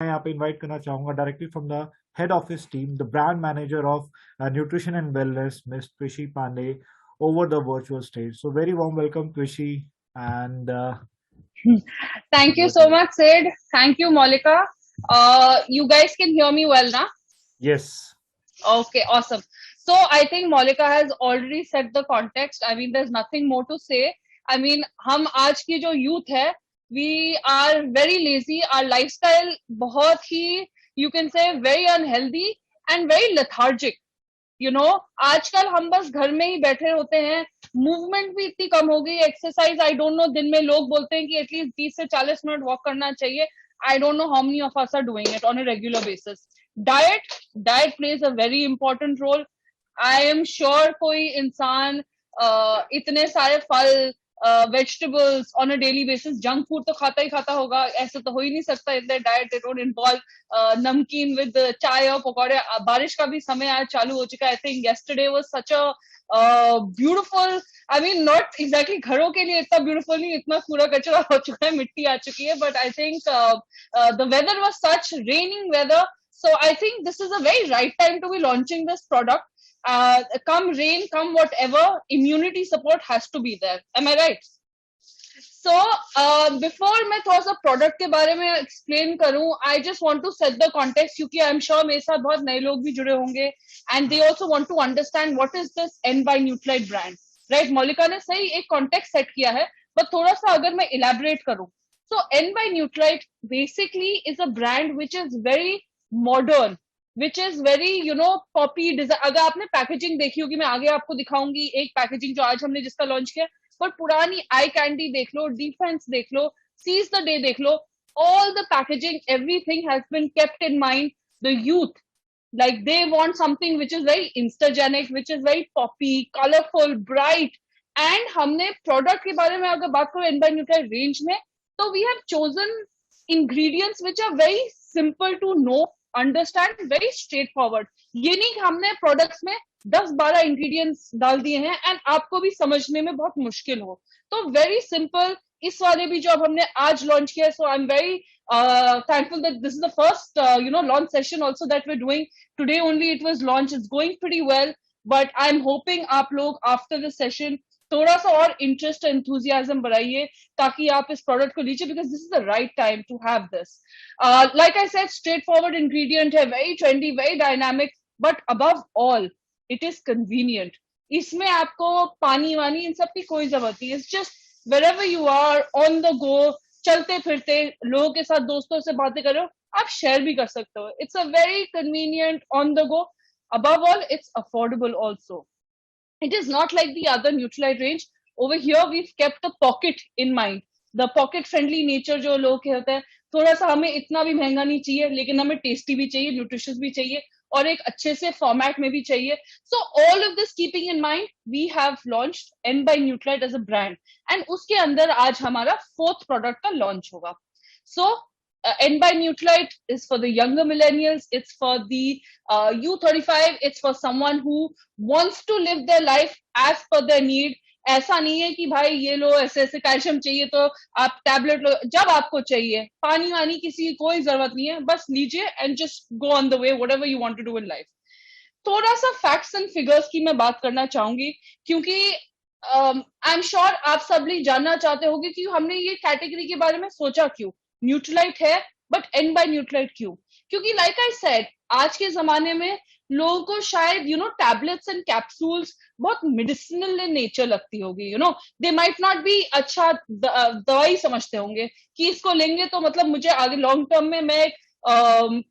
मैं यहाँ पे इनवाइट करना चाहूँगा directly from the head office team, the brand manager of Nutrition and Wellness, Ms. Twishi Pandey, over the virtual stage. So very warm welcome, Twishi, and Thank you over to so you. much, Sid. Thank you, Molika. You guys can hear me well now? Yes. Okay, awesome. So I think Molika has already set the context. I mean, there's nothing more to say. I mean, हम आज की जो youth है, we are very lazy. Our lifestyle बहुत ही, you can say, very unhealthy and very lethargic. आजकल हम बस घर में ही बैठे होते हैं. मूवमेंट भी इतनी कम हो गई. एक्सरसाइज आई डोंट नो, दिन में लोग बोलते हैं कि एटलीस्ट 30 से 40 मिनट वॉक करना चाहिए. I don't know how many of us are doing it on a regular basis. Diet diet plays a very important role. I am sure कोई इंसान इतने सारे फल, vegetables on a daily basis, junk food तो खाता ही खाता होगा. ऐसे तो हो ही नहीं सकता. इतने डाइट दे डोंट इन्वॉल्व नमकीन विद चाय और पकौड़े. बारिश का भी समय आज चालू हो चुका है. I think yesterday was such a beautiful, I mean not exactly घरों के लिए इतना ब्यूटिफुल नहीं, इतना कूड़ा कचरा हो चुका है, मिट्टी आ चुकी है. But I think the weather was such raining weather. So I think this is a very right time to be launching this product. Come rain, come whatever, immunity support has to be there. Am I right? So before मैं थोड़ा सा product के बारे में explain करूं, I just want to set the context, क्योंकि I am sure मेरे साथ बहुत नए लोग भी जुड़े होंगे and they also want to understand what is this N by nutrite brand. Right, Maulika ने सही एक कॉन्टेक्स्ट सेट किया है, बट थोड़ा सा अगर मैं इलेबोरेट करूं, so N by Nutrite basically is a brand which is very modern, which is very poppy design. अगर आपने पैकेजिंग देखी होगी, मैं आगे आपको दिखाऊंगी एक पैकेजिंग जो आज हमने जिसका लॉन्च किया. पर पुरानी आई कैंडी देख लो, डिफेंस देख लो, सीज द डे देख लो, all the packaging, everything has been kept in mind the youth. Like they want something which is very instagenic, which is very poppy, colorful, bright. And हमने product के बारे में अगर बात करो N by न्यूट्राइट range में, तो we have chosen ingredients which are very simple to know, understand, very straightforward. ये नहीं कि हमने प्रोडक्ट्स में 10-12 इंग्रेडिएंट्स डाल दिए हैं एंड आपको भी समझने में बहुत मुश्किल हो. तो वेरी सिंपल. इस वाले भी जो अब हमने आज लॉन्च किया, so I am very thankful that this is the first launch session also that we're doing today. Only it was launched. It's going pretty well, but I'm hoping आप लोग after the session थोड़ा सा और interest enthusiasm बढ़ाइए ताकि आप इस product को लीजिए, because this is the right time to have this. Like I said, straightforward ingredient है, very trendy, very dynamic, but above all it is convenient. इसमें आपको पानी वानी इन सब की कोई जरूरत नहीं. It's just wherever you are on the go, चलते फिरते लोगों के साथ, दोस्तों से बातें कर रहे हो, आप शेयर भी कर सकते हो. It's a very convenient on the go. Above all, it's affordable also. It is not like the other Nutrilite range. Over here, we've kept the pocket in mind. The pocket friendly nature जो लोग के होते हैं, थोड़ा सा हमें इतना भी महंगा नहीं चाहिए, लेकिन हमें टेस्टी भी चाहिए, न्यूट्रिशियस भी चाहिए, और एक अच्छे से फॉर्मेट में भी चाहिए. So all of this keeping in mind, we have launched N by Nutrilite as a brand. And उसके अंदर आज हमारा 4th प्रोडक्ट का लॉन्च होगा. So N by Nutrilite is for the younger millennials. It's for the U35. It's for someone who wants to live their life as per their need. ऐसा नहीं है कि भाई ये लो, ऐसे ऐसे कैल्शियम चाहिए तो आप टैबलेट लो. जब आपको चाहिए, पानी वानी किसी की कोई जरूरत नहीं है, बस लीजिए and just go on the way whatever you want to do in life. थोड़ा सा फैक्ट्स एंड फिगर्स की मैं बात करना चाहूंगी, क्योंकि आई एम श्योर आप सब लोग जानना चाहते होंगे कि हमने ये कैटेगरी के बारे में सोचा क्यों. न्यूट्रलाइट है, बट एन बाय न्यूट्रलाइट क्यों? क्योंकि लाइक आई सेड, आज के जमाने में लोगों को शायद टैबलेट्स एंड कैप्सूल्स बहुत मेडिसिनल इन नेचर लगती होगी. दे माइट नॉट बी अच्छा दवाई समझते होंगे कि इसको लेंगे तो मतलब मुझे आगे लॉन्ग टर्म में मैं एक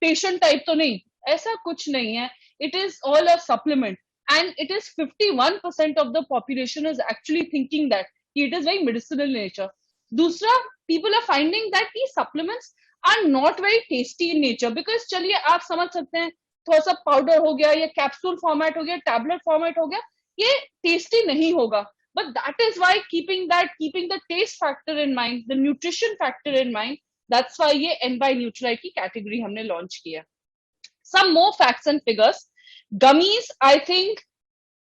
पेशेंट टाइप तो नहीं. ऐसा कुछ नहीं है. It is all a supplement, and it is 51% of the population is actually thinking that it is very medicinal nature. दूसरा, people are finding that these supplements are not very tasty in nature, because चलिए आप समझ सकते हैं, थोड़ा सा powder हो गया या कैप्सूल फॉर्मेट हो गया, टैबलेट फॉर्मेट हो गया, ये टेस्टी नहीं होगा. But that is why keeping the taste factor in mind, the nutrition factor in mind, that's why ये N by Nutrite की कैटेगरी हमने लॉन्च किया. Some more facts and figures. Gummies, I think,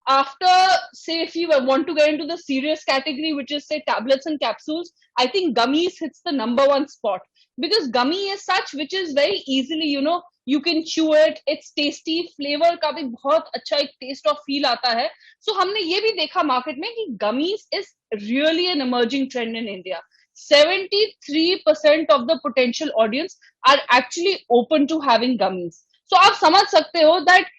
after, say, if you want to get into the serious category, which is, say, tablets and capsules, I think gummies hits the number one spot. because gummy is such which is very easily, you can chew it, it's tasty, flavor का भी बहुत अच्छा एक taste और feel आता है. So हमने ये भी देखा market में कि gummies is really an emerging trend in India. 73% of the potential audience are actually open to having gummies. So आप समझ सकते हो that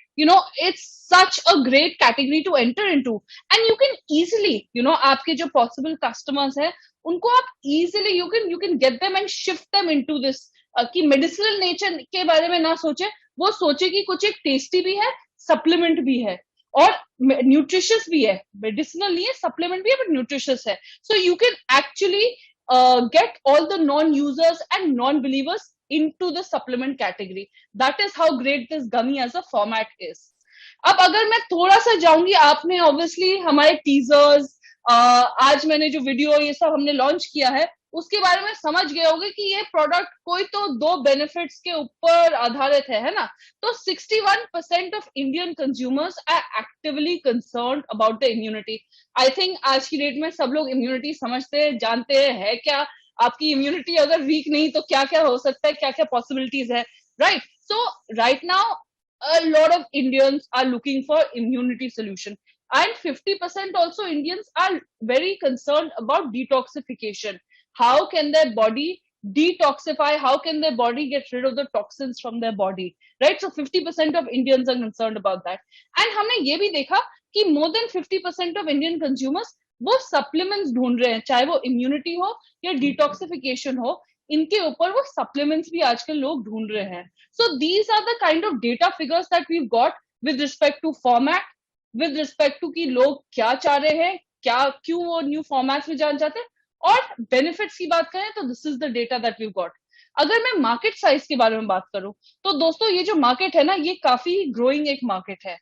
it's such a great category to enter into, and you can easily, आपके जो possible customers हैं उनको आप easily you can get them and shift them into this कि medicinal nature के बारे में ना सोचे, वो सोचे कि कुछ एक tasty भी है, supplement भी है और nutritious भी है. Medicinal नहीं है, supplement भी है, but nutritious है. So you can actually get all the non-users and non-believers into the supplement category. That is how great this gummy as a format is. अब अगर मैं थोड़ा सा जाऊंगी, आपने ऑब्वियसली हमारे टीजर्स, आज मैंने जो वीडियो ये सब हमने लॉन्च किया है उसके बारे में समझ गए होंगे कि ये प्रोडक्ट कोई तो 2 बेनिफिट्स के ऊपर आधारित है ना. तो 61% of Indian consumers are actively concerned about the immunity. I think आज की डेट में सब लोग इम्यूनिटी समझते हैं, जानते हैं है क्या, आपकी इम्यूनिटी अगर वीक नहीं तो क्या क्या हो सकता है, क्या क्या पॉसिबिलिटीज है, right. So right now a lot of Indians are looking for immunity solution, and 50% also Indians are very concerned about detoxification. How can their body detoxify? How can their body get rid of the toxins from their body, right? So 50% of Indians are concerned about that. And हमने ये भी देखा कि more than 50% of Indian consumers वो supplements ढूंढ रहे हैं, चाहे वो immunity हो या detoxification हो, इनके ऊपर वो supplements भी आजकल लोग ढूंढ रहे हैं. So these are the kind of data figures that we've got with respect to format, with respect to कि लोग क्या चाह रहे हैं, क्या क्यों वो न्यू फॉर्मेट्स में जाना चाहते हैं, और बेनिफिट्स की बात करें तो this is the data that we got. अगर मैं मार्केट साइज के बारे में बात करूं तो दोस्तों ये जो मार्केट है ना, ये काफी ग्रोइंग एक मार्केट है.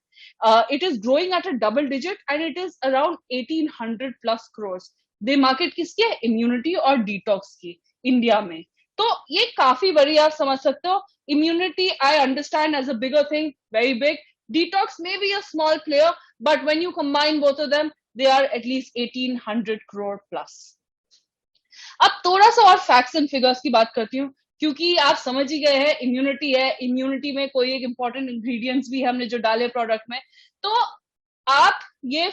It is growing at a double digit and it is around 1800 plus crore. They market किसकी है? इम्यूनिटी और डिटॉक्स की इंडिया में. तो ये काफी बड़ी, आप समझ सकते हो. Immunity I understand as a bigger thing, very big. Detox may be a small player, but when you combine both of them, they are at least 1800 crore plus. अब थोड़ा सा और फैक्ट्स एंड फिगर्स की बात करती हूँ, क्योंकि आप समझ ही गए हैं इम्यूनिटी है, इम्यूनिटी में कोई एक इंपॉर्टेंट इंग्रेडिएंट्स भी हमने जो डाले प्रोडक्ट में. तो आप ये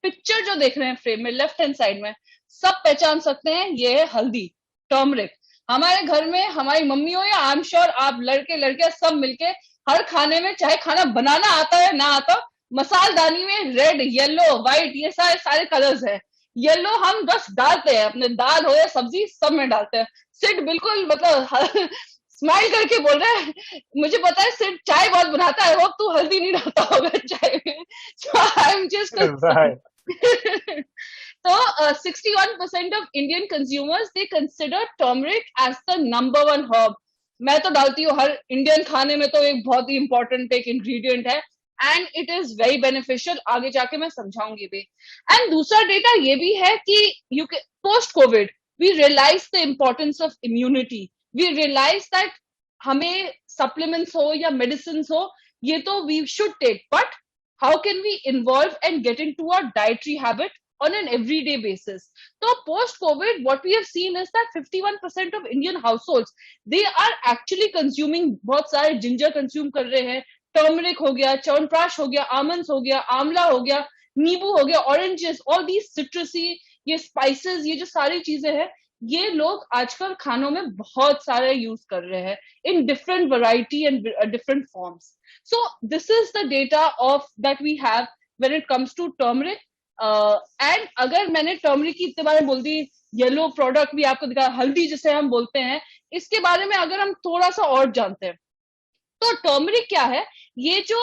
पिक्चर जो देख रहे हैं फ्रेम में लेफ्ट हैंड साइड में, सब पहचान सकते हैं ये है हल्दी, टर्मरिक. हमारे घर में हमारी मम्मी हो या आई एम श्योर आप लड़के लड़के सब मिलके हर खाने में, चाहे खाना बनाना आता है ना आता, मसालदानी में रेड, येलो, व्हाइट, ये सारे कलर्स है. येलो हम बस डालते हैं अपने दाल हो या सब्जी सब में डालते हैं. सिड बिल्कुल मतलब स्माइल करके बोल रहे हैं, मुझे पता है सिड चाय बहुत बनाता है, वो तू हल्दी नहीं डालता होगा चाय में. So I am just So 61% of Indian consumers they consider turmeric as the number 1 herb. मैं तो डालती हूँ हर इंडियन खाने में, तो एक बहुत ही इंपॉर्टेंट एक इंग्रेडिएंट है and it is very beneficial. आगे जाके मैं समझाऊंगी भी. एंड दूसरा डेटा ये भी है कि you post covid we realize the importance of immunity. We realize that हमें सप्लीमेंट्स हो या मेडिसिन हो, ये तो we should take, but how can we involve and get in to our dietary habit on an everyday basis. So post COVID, what we have seen is that 51% of Indian households they are actually consuming, बहुत सारे ginger consume कर रहे हैं, turmeric हो गया, च्यवनप्राश हो गया, almonds हो गया, आंवला हो गया, नींबू हो गया, ऑरेंजेस, ऑल दीज सिट्रसी, ये स्पाइसेस, ये जो सारी चीजें हैं, ये लोग आजकल खानों में बहुत सारे यूज कर रहे हैं in different variety and different forms. So this is the data of that we have when it comes to turmeric. And अगर मैंने टर्मरिक की इतने बारे में बोल दी, येलो प्रोडक्ट भी आपको दिखा, हल्दी जिसे हम बोलते हैं, इसके बारे में अगर हम थोड़ा सा और जानते हैं तो टर्मरिक क्या है. ये जो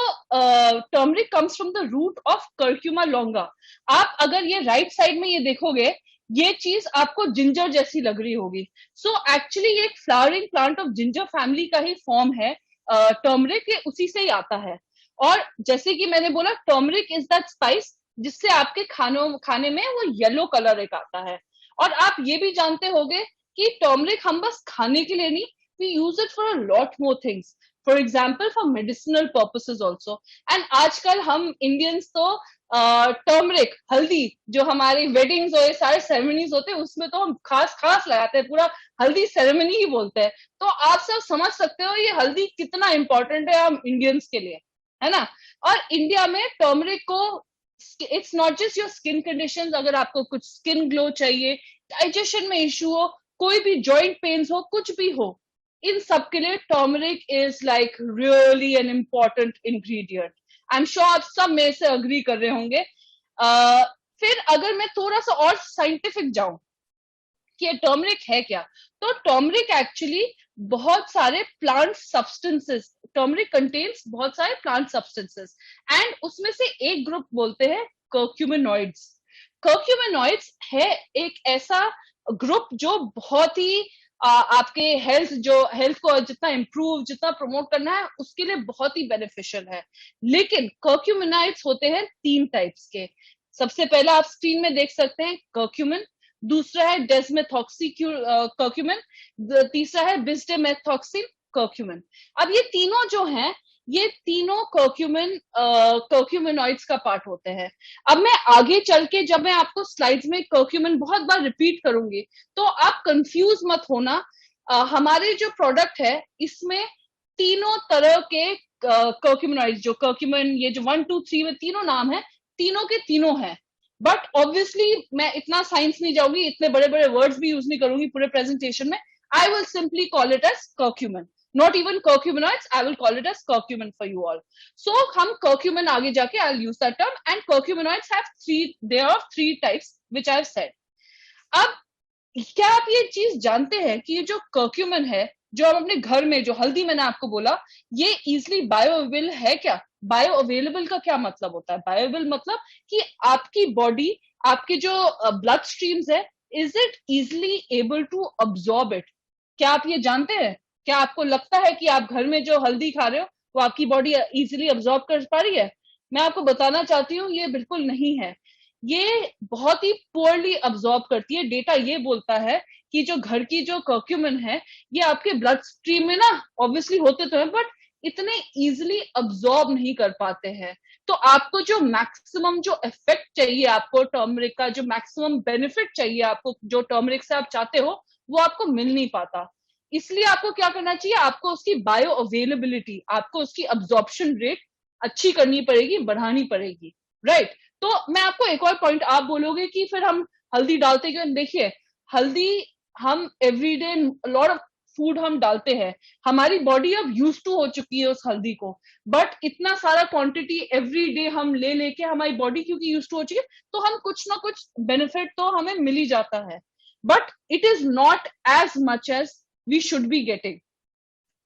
turmeric comes from the root of Curcuma longa. आप अगर ये राइट साइड में ये देखोगे, ये चीज आपको जिंजर जैसी लग रही होगी. सो एक्चुअली ये एक flowering plant of ginger family का ही फॉर्म है. टर्मरिक उसी से ही आता है. और जैसे कि मैंने बोला, टर्मरिक इज दैट स्पाइस जिससे आपके खाने में वो येलो कलर एक आता है. और आप ये भी जानते होंगे कि टर्मरिक हम बस खाने के लिए नहीं, we use it for a lot more things. For example for medicinal purposes also. And आजकल हम इंडियंस तो टर्मरिक, हल्दी, जो हमारी वेडिंग्स और ये सारे सेरेमनीज होते हैं उसमें तो हम खास खास लगाते हैं, पूरा हल्दी सेरेमनी ही बोलते हैं। तो आप सब समझ सकते हो ये हल्दी कितना इंपॉर्टेंट है हम इंडियंस के लिए, है ना। और इंडिया में टर्मरिक को, it's not just your skin condition, अगर आपको कुछ स्किन ग्लो चाहिए, डाइजेशन में इश्यू हो, कोई भी जॉइंट पेन्स हो, कुछ भी हो, इन सब के लिए turmeric is like really an important ingredient. I am sure आप सब मेरे से अग्री कर रहे होंगे। फिर अगर मैं थोड़ा सा और साइंटिफिक जाऊं कि ये टर्मरिक है क्या, तो टर्मरिक एक्चुअली बहुत सारे प्लांट सब्सटेंसेस, टर्मरिक कंटेन्स बहुत सारे प्लांट सब्सटेंसेस, एंड उसमें से एक ग्रुप बोलते हैं कर्क्यूमिनॉइड्स। कर्क्यूमिनॉइड्स है एक ऐसा ग्रुप जो बहुत ही आपके हेल्थ को जितना इंप्रूव, जितना प्रमोट करना है उसके लिए बहुत ही बेनिफिशियल है। लेकिन कर्क्यूमिनॉइड्स होते हैं 3 टाइप्स के। सबसे पहला आप स्क्रीन में देख सकते हैं कर्क्यूमिन, दूसरा है डेस्मेथॉक्सी कर्क्यूमिन, तीसरा है बिस्डेमेथॉक्सिन कर्क्यूमिन। अब ये तीनों जो हैं, ये तीनों कर्क्यूमिनॉइड्स का पार्ट होते हैं। अब मैं आगे चल के जब मैं आपको स्लाइड्स में कर्क्यूमिन बहुत बार रिपीट करूंगी तो आप कंफ्यूज मत होना। हमारे जो प्रोडक्ट है इसमें तीनों तरह के कर्क्यूमिनॉइड्स, जो कर्क्यूमिन, ये जो 1 2 3 में तीनों नाम है, तीनों के तीनों हैं। बट ऑब्वियसली मैं इतना साइंस नहीं जाऊंगी, इतने बड़े बड़े वर्ड्स भी यूज नहीं करूंगी पूरे प्रेजेंटेशन में। I will simply call it as curcumin, not even curcuminoids, I will call it as curcumin for you all. So हम curcumin आगे जाके I'll use that term, and curcuminoids have there are 3 types which I have said. अब क्या आप ये चीज जानते हैं कि ये जो कर्क्यूमिन है, जो हम अपने घर में, जो हल्दी मैंने आपको बोला, ये इजिली बायोअवेलेबल है क्या? बायोअवेलेबल का क्या मतलब होता है? बायोअवेलेबल मतलब कि आपकी बॉडी, आपके जो ब्लड स्ट्रीम्स है, is it easily able to absorb it? क्या आप ये जानते हैं? क्या आपको लगता है कि आप घर में जो हल्दी खा रहे हो वो आपकी बॉडी इजिली अब्सॉर्ब कर पा रही है? मैं आपको बताना चाहती हूँ ये बिल्कुल नहीं है। ये बहुत ही पुअरली अब्सॉर्ब करती है। डेटा ये बोलता है कि जो घर की जो कर्क्यूमिन है, ये आपके ब्लड स्ट्रीम में ना ऑब्वियसली होते तो है, बट इतने इजिली अब्सॉर्ब नहीं कर पाते हैं। तो आपको जो मैक्सिमम जो इफेक्ट चाहिए, आपको टर्मरिक का जो मैक्सिमम बेनिफिट चाहिए, आपको जो टर्मरिक से आप चाहते हो, वो आपको मिल नहीं पाता। इसलिए आपको क्या करना चाहिए? आपको उसकी बायो अवेलेबिलिटी, आपको उसकी अब्सॉर्प्शन रेट अच्छी करनी पड़ेगी, बढ़ानी पड़ेगी, राइट? तो मैं आपको एक और पॉइंट, आप बोलोगे कि फिर हम हल्दी डालते क्यों? देखिए, हल्दी हम एवरीडे लॉट ऑफ फूड हम डालते हैं, हमारी बॉडी अब यूज टू हो चुकी है उस हल्दी को, बट इतना सारा क्वांटिटी एवरी डे हम ले लेके हमारी बॉडी क्योंकि यूज टू हो चुकी है, तो हम कुछ ना कुछ बेनिफिट तो हमें मिल ही जाता है, but it is not as much as we should be getting,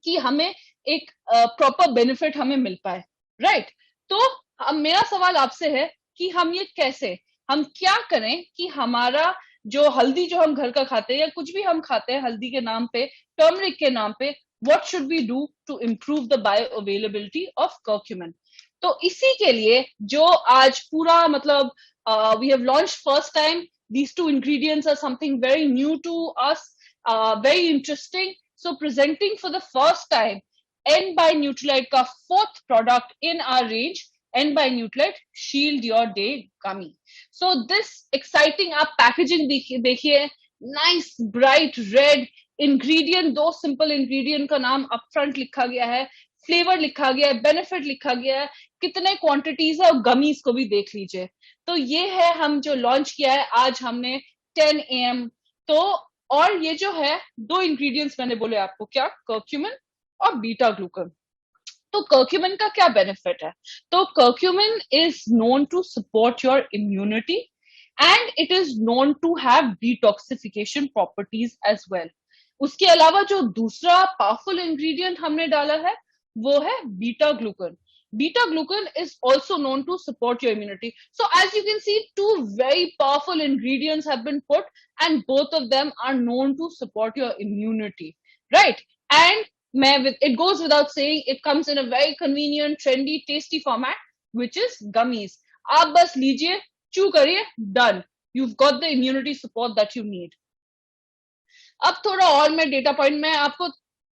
कि हमें एक प्रॉपर बेनिफिट हमें मिल पाए, राइट? तो अब मेरा सवाल आपसे है कि हम ये कैसे, हम क्या करें कि हमारा जो हल्दी जो हम घर का खाते हैं या कुछ भी हम खाते हैं हल्दी के नाम पे, टर्मरिक के नाम पे, what should we do to improve the bio availability of curcumin? तो इसी के लिए जो आज पूरा मतलब we have launched first time, these two ingredients are something very new to us, very interesting. So presenting for the first time N by Nutralite का 4th product in our range, N by Nutralite Shield Your Day Gummy. So this exciting, आप packaging देखिए, nice bright red ingredient, 2 simple ingredient का नाम upfront लिखा गया है, flavour लिखा गया है, बेनिफिट लिखा गया है, कितने क्वांटिटीज है, और गमीज को भी देख लीजिए। तो ये है हम जो लॉन्च किया है आज हमने 10 AM। तो और ये जो है 2 इंग्रेडिएंट्स मैंने बोले आपको, क्या? कर्क्यूमिन और बीटा ग्लूकन। तो कर्क्यूमिन का क्या बेनिफिट है? तो curcumin is known to support your immunity and it is known to have detoxification properties as well. उसके अलावा जो दूसरा पावरफुल इंग्रेडिएंट हमने डाला है वो है beta glucan. Beta glucan is also known to support your immunity. So as you can see, 2 very powerful ingredients have been put, and both of them are known to support your immunity, right? And it goes without saying, it comes in a very convenient, trendy, tasty format, which is gummies. आप बस लीजिए, chew करिए, done. You've got the immunity support that you need. अब थोड़ा और मैं data point, मैं आपको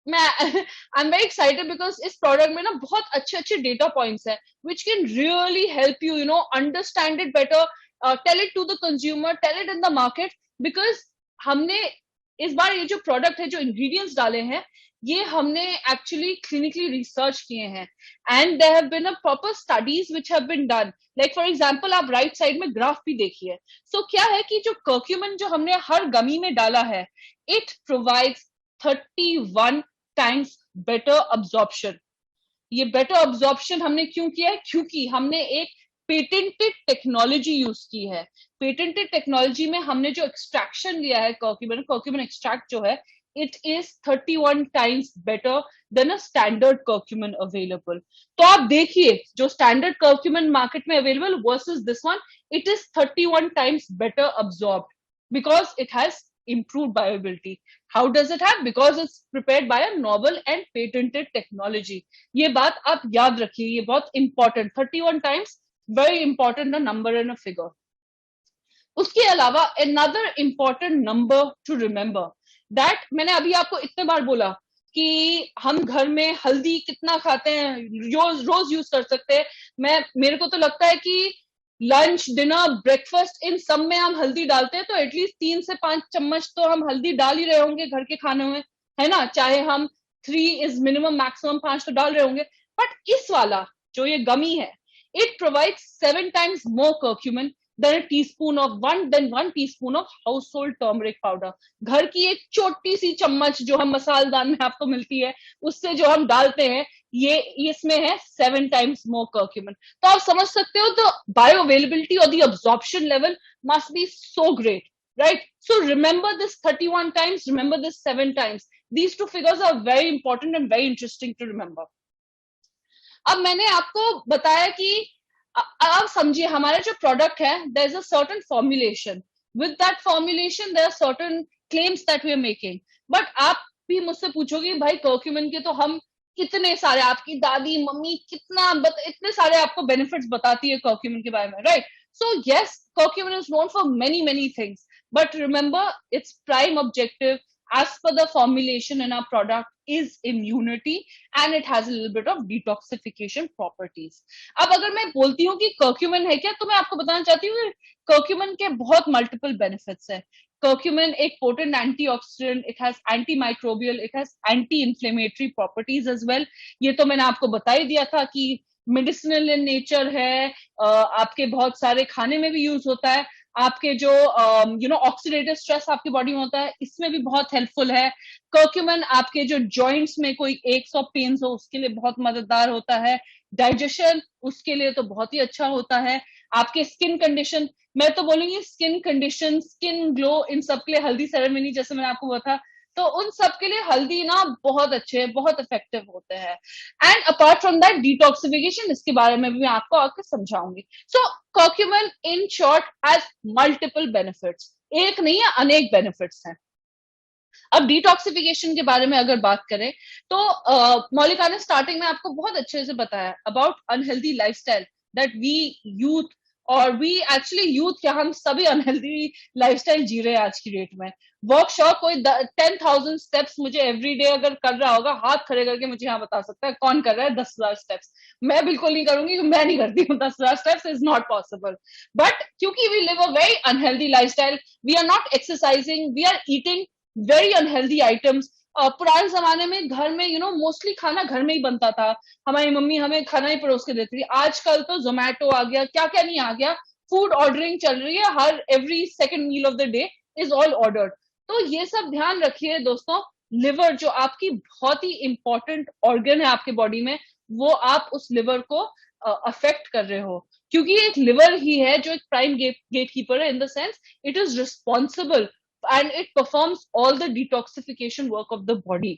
मैं I am very excited because इस प्रोडक्ट में ना बहुत अच्छे अच्छे डेटा पॉइंट्स हैं which can really help you, you know, understand it better, tell it to the consumer, tell it in the market, because हमने इस बार ये जो प्रोडक्ट है, जो इंग्रेडिएंट्स डाले हैं, ये हमने एक्चुअली क्लिनिकली रिसर्च किए हैं, and there have been a proper studies which have been done. Like for example, आप राइट साइड में ग्राफ भी देखिए। सो क्या है कि जो कर्क्यूमिन जो हमने हर गमी में डाला है, it provides 31 times better absorption. ये बेटर अब्जॉर्प्शन हमने क्यों किया है? क्योंकि हमने एक पेटेंटेड टेक्नोलॉजी यूज की है। पेटेंटेड टेक्नोलॉजी में हमने जो एक्सट्रैक्शन लिया है कर्क्यूमिन, कर्क्यूमिन एक्सट्रैक्ट जो है, it is 31 times better than a standard curcumin available. तो आप देखिए, जो स्टैंडर्ड कर्क्यूमिन मार्केट में available versus this one, it is 31 times better absorb because it has improved bioavailability. How does it have? Because it's prepared by a novel and patented technology. ये बात आप याद रखिए, ये बहुत important, 31 times, very important, a number and a figure. उसके अलावा another important number to remember that मैंने अभी आपको इतने बार बोला कि हम घर में हल्दी कितना खाते हैं, रोज रोज यूज कर सकते हैं। मेरे को तो लगता है कि लंच, डिनर, ब्रेकफास्ट, इन सब में हम हल्दी डालते हैं, तो एटलीस्ट 3 से 5 चम्मच तो हम हल्दी डाल ही रहे होंगे घर के खाने में, है ना? चाहे हम 3 इज मिनिमम, मैक्सिमम 5 तो डाल रहे होंगे। बट इस वाला जो ये गमी है, it provides 7 times more curcumin than a teaspoon of 1 teaspoon of household turmeric powder। घर की एक छोटी सी चम्मच जो हम मसालदान में आपको मिलती है, उससे जो हम डालते हैं, ये इसमें है 7 टाइम्स मोर कर्क्यूमिन। तो आप समझ सकते हो, द बायो अवेलेबिलिटी और the absorption level must be so great, right? So remember this 31 times, remember this 7 times. These two figures are very important and very interesting to remember. अब मैंने आपको बताया कि आप समझिए, हमारा जो प्रोडक्ट है, there is a certain formulation, with that formulation there are certain claims that we are making. But आप भी मुझसे पूछोगे, भाई कर्क्यूमिन के तो हम कितने सारे, आपकी दादी मम्मी कितना इतने सारे आपको बेनिफिट्स बताती है कर्क्यूमिन के बारे में, right? So yes, curcumin is known for many many things, but remember its prime objective as per the formulation in our product is immunity, and it has a little bit of detoxification properties. अब अगर मैं बोलती हूँ कि curcumin है क्या, तो मैं आपको बताना चाहती हूँ कर्क्यूमिन के बहुत मल्टीपल बेनिफिट्स है। कर्क्यूमिन एक potent antioxidant, it has anti microbial, it has anti inflammatory properties as well. ये तो मैंने आपको बता ही दिया था कि मेडिसिनल इन नेचर है, आपके बहुत सारे खाने में भी यूज होता है, आपके जो यू नो ऑक्सीडेटिव स्ट्रेस आपकी बॉडी में होता है, इसमें भी बहुत हेल्पफुल है। कर्क्यूमिन आपके जो जॉइंट्स में कोई एक्स ऑफ पेन्स हो, उसके लिए बहुत मददगार होता है। डाइजेशन, उसके लिए तो बहुत ही अच्छा होता है। आपके स्किन कंडीशन, मैं तो बोलूंगी स्किन कंडीशन, स्किन ग्लो, इन सब के लिए हल्दी सेरेमनी, जैसे मैंने आपको बताया, तो उन सब के लिए हल्दी ना बहुत अच्छे, बहुत इफेक्टिव होते हैं। And apart from that detoxification, इसके बारे में भी मैं आपको आगे समझाऊंगी। So curcumin in short has multiple benefits, एक नहीं है, अनेक बेनिफिट्स हैं। अब डिटॉक्सिफिकेशन के बारे में अगर बात करें, तो मौलिका ने स्टार्टिंग में आपको बहुत अच्छे से बताया about unhealthy lifestyle that we youth, और वी एक्चुअली यूथ क्या, हम सभी अनहेल्दी लाइफस्टाइल जी रहे हैं आज की डेट में। वर्कशॉप कोई 10,000 स्टेप्स मुझे एवरी डे अगर कर रहा होगा, हाथ खड़े करके मुझे यहाँ बता सकता है कौन कर रहा है 10,000 स्टेप्स? मैं बिल्कुल नहीं करूंगी, मैं नहीं करती हूँ 10,000 steps, is not possible. But क्योंकि we live a very unhealthy lifestyle, we are not exercising, we are eating very unhealthy items. पुराने जमाने में घर में यू नो मोस्टली खाना घर में ही बनता था, हमारी मम्मी हमें खाना ही परोस के देती थी। आजकल तो जोमेटो आ गया, क्या क्या नहीं आ गया, फूड ऑर्डरिंग चल रही है, हर every second meal of the day is all ordered. तो ये सब ध्यान रखिए दोस्तों। लिवर जो आपकी बहुत ही इंपॉर्टेंट ऑर्गन है आपके बॉडी में, वो आप उस लिवर को अफेक्ट कर रहे हो, क्योंकि एक लिवर ही है जो एक प्राइम गेट कीपर है, in the sense it is responsible and it performs all the detoxification work of the body.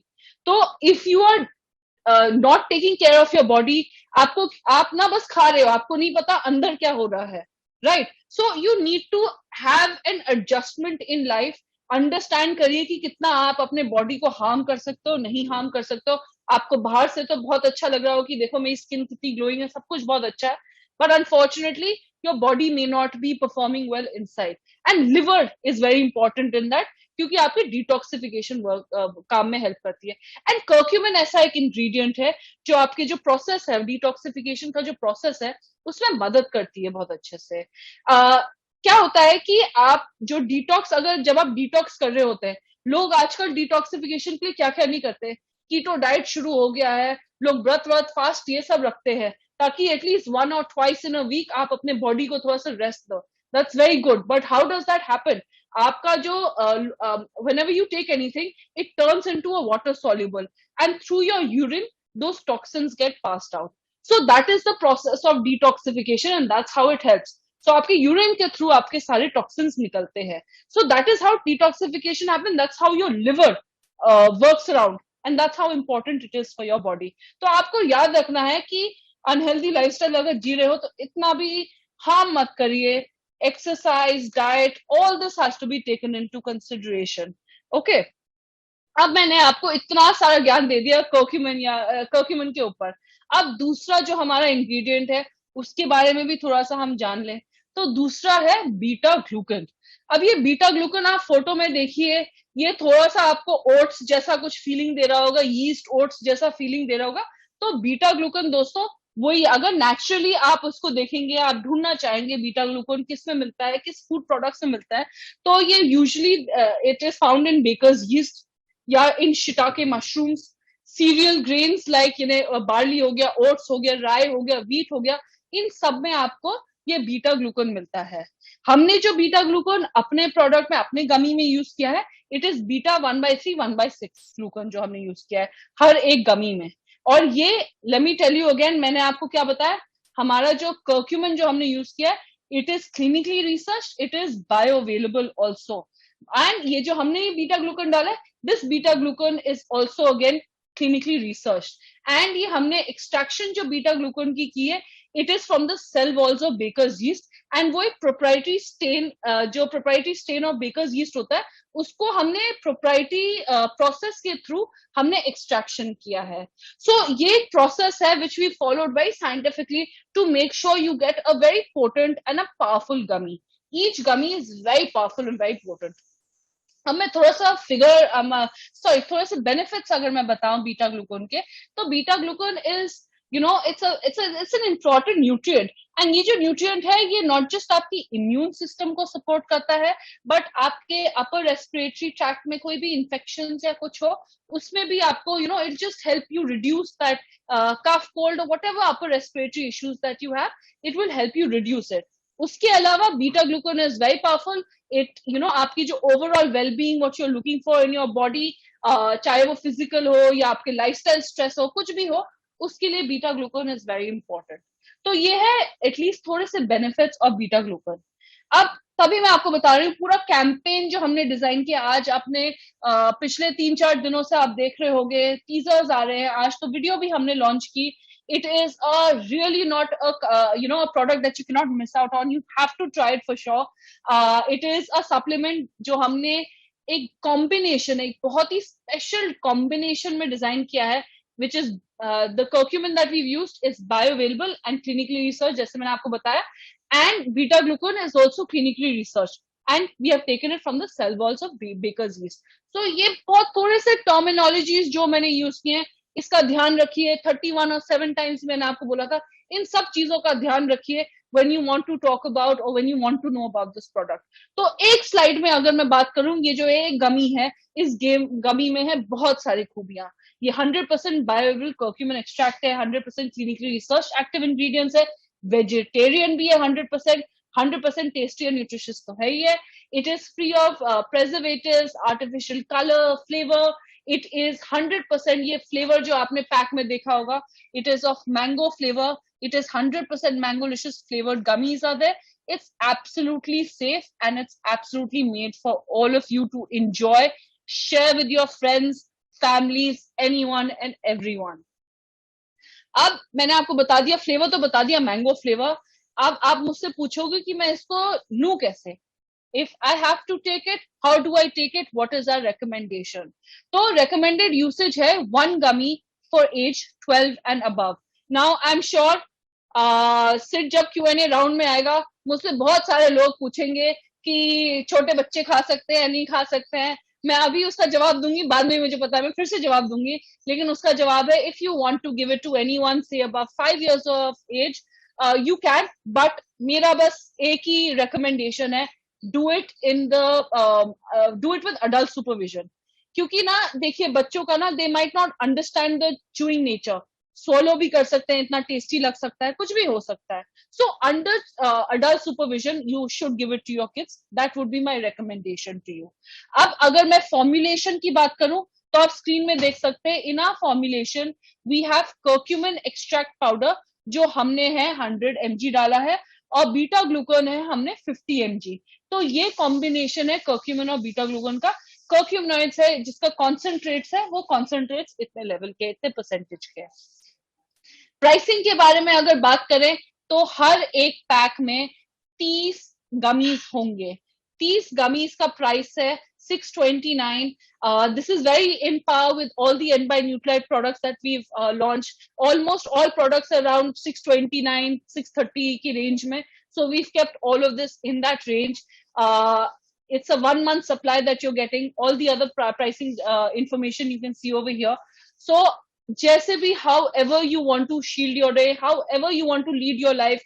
So if you are not taking care of your body, आपको, आप ना बस खा रहे हो, आपको नहीं पता अंदर क्या हो रहा है, right? So you need to have an adjustment in life. Understand करिए कि कितना आप अपने बॉडी को हार्म कर सकते हो, नहीं हार्म कर सकते हो। आपको बाहर से तो बहुत अच्छा लग रहा हो कि देखो मेरी स्किन कितनी ग्लोइंग है, सब कुछ बहुत अच्छा है, but unfortunately your body may not be performing well inside. And liver is very important in that, क्योंकि आपके डिटॉक्सिफिकेशन वर्क काम में हेल्प करती है. एंड कर्क्यूमिन ऐसा एक इंग्रेडिएंट है जो आपके जो प्रोसेस है डिटॉक्सिफिकेशन का जो प्रोसेस है उसमें मदद करती है बहुत अच्छे से. क्या होता है कि आप जो डिटॉक्स, अगर जब आप डिटॉक्स कर रहे होते हैं, लोग आजकल डिटॉक्सिफिकेशन के लिए क्या क्या नहीं करते, कीटो डाइट शुरू हो गया है, लोग व्रत फास्ट ये सब रखते हैं ताकि at least 1 or 2 in a week आप अपने बॉडी को थोड़ा सा रेस्ट दो. That's very good, but how does that happen? आपका जो whenever you take anything, it turns into a water soluble, and through your urine those toxins get passed out. So that is the process of detoxification, and that's how it helps. So आपके urine के through आपके सारे toxins निकलते हैं. So that is how detoxification happens. That's how your liver works around, and that's how important it is for your body. तो आपको याद रखना है कि अनहेल्दी लाइफस्टाइल अगर जी रहे हो तो इतना भी हार्म मत करिए. Exercise, diet, all this has to be taken into consideration. Okay. अब मैंने आपको इतना सारा ज्ञान दे दिया कर्क्यूमिन के ऊपर. अब दूसरा जो हमारा इंग्रेडिएंट है उसके बारे में भी थोड़ा सा हम जान लें. तो दूसरा है बीटा ग्लूकन. अब ये बीटा ग्लूकन आप फोटो में देखिए, ये थोड़ा सा आपको ओट्स जैसा कुछ फीलिंग दे रहा होगा, यीस्ट ओट्स जैसा फीलिंग दे रहा होगा. तो बीटा ग्लूकन दोस्तों वही, अगर नेचुरली आप उसको देखेंगे, आप ढूंढना चाहेंगे बीटा ग्लूकन किस में मिलता है, किस फूड प्रोडक्ट्स में मिलता है, तो ये usually it is found in baker's yeast या in shiitake mushrooms, cereal grains like barley हो गया, ओट्स हो गया, राई हो गया, व्हीट हो गया, इन सब में आपको ये बीटा ग्लूकन मिलता है. हमने जो बीटा ग्लूकन अपने प्रोडक्ट में, अपने गमी में यूज किया है, इट इज बीटा 1/3 1/6 ग्लूकन जो हमने यूज किया है हर एक गमी में. और ये let me tell you again, मैंने आपको क्या बताया, हमारा जो कर्क्यूमिन जो हमने यूज किया है, it is clinically research, it is bio available also. And ये जो हमने बीटा ग्लूकन डाला है, this beta glucan is also again clinically research. And ये हमने एक्सट्रैक्शन जो बीटा ग्लूकन की है, it is from the cell walls of baker's yeast. And वो एक प्रोप्राइटरी स्टेन, जो proprietary strain of baker's yeast होता है, उसको हमने प्रोप्राइटरी प्रोसेस के थ्रू हमने एक्सट्रैक्शन किया है. सो ये प्रोसेस है which we followed by scientifically to make sure you get a very potent and a powerful gummy. Each gummy is very powerful and very potent. अब मैं थोड़ा सा थोड़ा सा बेनिफिट्स अगर मैं बताऊं बीटा ग्लूकन के, तो beta glucan is it's an important nutrient. And ये जो न्यूट्रिएंट है, ये नॉट जस्ट आपकी इम्यून सिस्टम को सपोर्ट करता है, बट आपके अपर रेस्पिरेटरी ट्रैक्ट में कोई भी इन्फेक्शन या कुछ हो, उसमें भी आपको it just help you reduce that cough, cold, whatever upper respiratory issues that you have, it will help you reduce it. उसके अलावा beta glucan is very powerful. It आपकी जो overall wellbeing, what you are looking for in your body, चाहे वो physical हो या आपके lifestyle stress हो, कुछ भी हो, उसके लिए beta glucan is very important. तो ये है एटलीस्ट थोड़े से बेनिफिट्स ऑफ बीटा ग्लूकन. अब तभी मैं आपको बता रही हूँ पूरा कैंपेन जो हमने डिजाइन किया. आज आपने पिछले 3-4 दिनों से आप देख रहे होंगे, टीजर्स आ रहे हैं, आज तो वीडियो भी हमने लॉन्च की. It is really not a product that you cannot miss out on. You have to try it for sure. It is a supplement जो हमने एक कॉम्बिनेशन, एक बहुत ही स्पेशल कॉम्बिनेशन में डिजाइन किया है, which is the curcumin that we've used is bioavailable and clinically researched, जैसे मैंने आपको बताया, and beta glucan is also clinically researched, and we have taken it from the cell walls of baker's yeast. So ये बहुत थोड़े से terminologies जो मैंने यूज किए हैं, इसका ध्यान रखिए. 31 or 7 times मैंने आपको बोला था, इन सब चीजों का ध्यान रखिए when you want to talk about or when you want to know about this product. तो एक स्लाइड में अगर मैं बात करूं, ये जो एक गमी है, इस गमी में है बहुत सारी खूबियां. ये 100% बायोअवेलेबल कर्क्यूमिन एक्सट्रैक्ट है, 100% क्लिनिकली रिसर्च एक्टिव इंग्रेडिएंट्स है, वेजिटेरियन भी है 100% टेस्टी और न्यूट्रिशियस तो है ही है. It is free of preservatives, artificial colour, flavour. It is 100%, ये फ्लेवर जो आपने पैक में देखा होगा, it is of mango flavour. It is 100% mango-licious flavored gummies are there. It's absolutely safe and it's absolutely made for all of you to enjoy, share with your friends, families, anyone and everyone. अब मैंने आपको बता दिया flavour, तो बता दिया mango flavour. अब आप मुझसे पूछोगे कि मैं इसको लूं कैसे. If I have to take it, how do I take it? What is our recommendation? तो recommended usage है 1 gummy for age 12 and above. Now I'm sure सिर्फ जब Q&A राउंड में आएगा, मुझसे बहुत सारे लोग पूछेंगे कि छोटे बच्चे खा सकते हैं नहीं खा सकते हैं। मैं अभी उसका जवाब दूंगी, बाद में मुझे पता है मैं फिर से जवाब दूंगी, लेकिन उसका जवाब है, if you want to give it to anyone से above 5 years of age, you can, but मेरा बस एक ही रिकमेंडेशन है, do it in the do it with adult supervision. क्योंकि ना देखिए, बच्चों का ना, they might not understand the chewing nature, swallow भी कर सकते हैं, इतना टेस्टी लग सकता है, कुछ भी हो सकता है। So under adult supervision you should give it to your kids, that would be my recommendation to you। अब अगर मैं फॉर्मुलेशन की बात करूं, तो आप स्क्रीन में देख सकते हैं, in our formulation we have curcumin extract powder, जो हमने है 100 mg डाला है, और बीटा ग्लूकन है हमने 50 mg। तो ये कॉम्बिनेशन है कर्क्यूमिन और बीटा ग्लूकन का। कर्क्यूमिनॉइड्स है जिसका कॉन्सेंट्रेट्स है, वो कॉन्सेंट्रेट्स इतने लेवल के, इतने परसेंटेज के। प्राइसिंग के बारे में अगर बात करें, तो हर एक पैक में 30 गमीज होंगे। 30 गमीज का प्राइस है 629। This is very in par with all the N by Nuclide products that we've launched. Almost all products around 629, 630 की range में. So we've kept all of this in that range. It's a 1 month supply that you're getting. All the other pricing information you can see over here. So जैसे भी, however you want to shield your day, however you want to lead your life,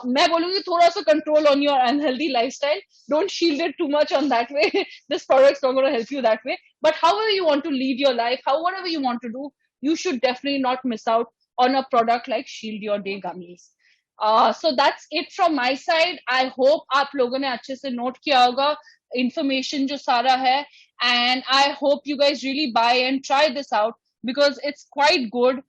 मैं बोलूंगी थोड़ा सा control on your unhealthy lifestyle, don't shield it too much on that way, this products not gonna help you that way, but however you want to lead your life, however you want to do, you should definitely not miss out on a product like Shield Your Day gummies. So that's it from my side. I hope आप लोगों ने अच्छे से note किया होगा information जो सारा है, and I hope you guys really buy and try this out because it's quite good.